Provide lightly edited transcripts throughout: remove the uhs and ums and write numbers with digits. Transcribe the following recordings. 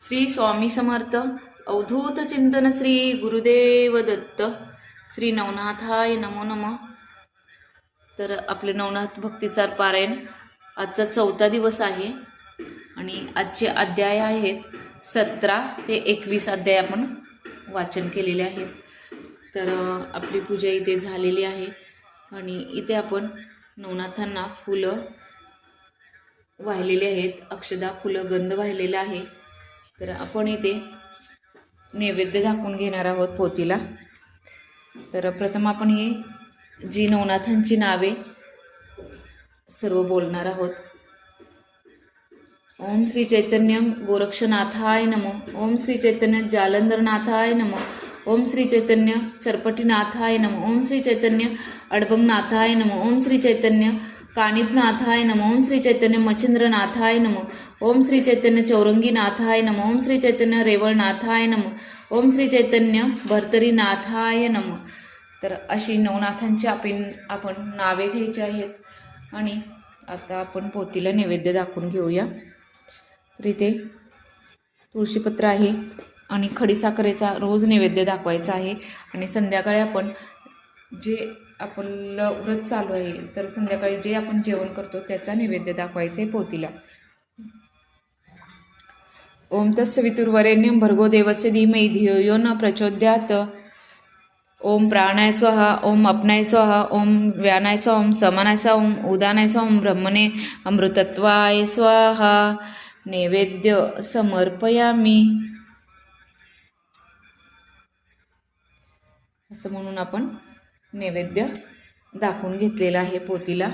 श्री स्वामी समर्थ अवधूत चिंतन श्री गुरुदेव दत्त श्री नवनाथाय नमो नमः। तर आपले नवनाथ भक्तिसार पारायण आजचा 4था दिवस आहे आणि आजचे अध्याय आहेत 17 ते 21 अध्याय आपण वाचन केलेले आहेत। तर आपली पूजा इथे झालेली आहे आणि इथे आपण नवनाथांना फुलं वाहिलेले आहेत, अक्षदा फुलं गंध वाहिलेला आहे। तर आपण इथे नैवेद्य दाखवून घेणार आहोत पोतीला। तर प्रथम आपण ही जी नवनाथांची नावे सर्व बोलणार आहोत। ओम श्री चैतन्य गोरक्षनाथाय नमो, ओम श्री चैतन्य जालंधरनाथाय नमो, ओम श्री चैतन्य चरपटीनाथाय नमो, ओम श्री चैतन्य अडबंगनाथाय नमो, ओम श्री चैतन्य कानिपनाथाय नमो, ओम श्री चैतन्य मच्छिंद्रनाथाय नमो, ओम श्री चैतन्य चौरंगीनाथाय नमो, ओम श्री चैतन्य रेवळनाथाय नमो, ओम श्री चैतन्य भर्तरीनाथाय नमो। तर अशी नवनाथांची आपण नावे घ्यायची आहेत आणि आता आपण पोतीला नैवेद्य दाखवून घेऊया। तर इथे तुळशीपत्र आहे आणि खडीसाखरेचा रोज नैवेद्य दाखवायचा आहे आणि संध्याकाळी आपण जे आपलं व्रत चालू आहे तर संध्याकाळी जे आपण जेवण करतो त्याचा नैवेद्य दाखवायचा आहे पोतीला। ओम तत्सवितुर्वरेण्यं भर्गो देवस्य धीमहि धियो यो न प्रचोदयात्। ओम प्राणाय स्वाहा, ओम अपनाय स्वाहा, ओम व्यानाय स्वाहा, ओम समानाय स्वाहा, ओम उदानाय स्वाहा, ओम ब्रह्मणे अमृतत्वाय स्वाहा। नैवेद्य समर्पयामि असं म्हणून आपण नैवेद्य दाखवून घेतलेला आहे पोतीला।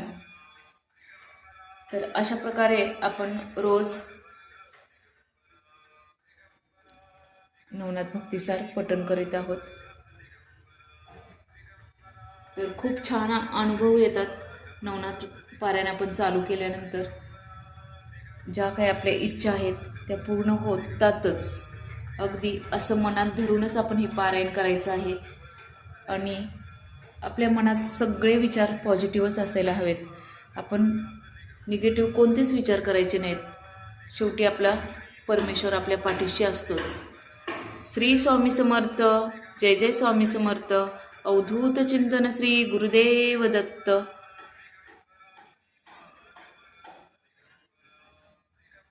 तर अशा प्रकारे आपण रोज नवनाथ भक्तिसार पठण करीत आहोत। तर खूप छान अनुभव येतात नवनाथ पारायण आपण चालू केल्यानंतर। ज्या काही आपल्या इच्छा आहेत त्या पूर्ण होतातच। अगदी असं मनात धरूनच आपण हे पारायण करायचं आहे आणि आपल्या मनात सगळे विचार पॉझिटिव्हच असायला हवेत। आपण निगेटिव्ह कोणतेच विचार करायचे नाहीत। शेवटी आपला परमेश्वर आपल्या पाठीशी असतोच। श्री स्वामी समर्थ, जय जय स्वामी समर्थ। अवधूत चिंतन श्री गुरुदेव दत्त।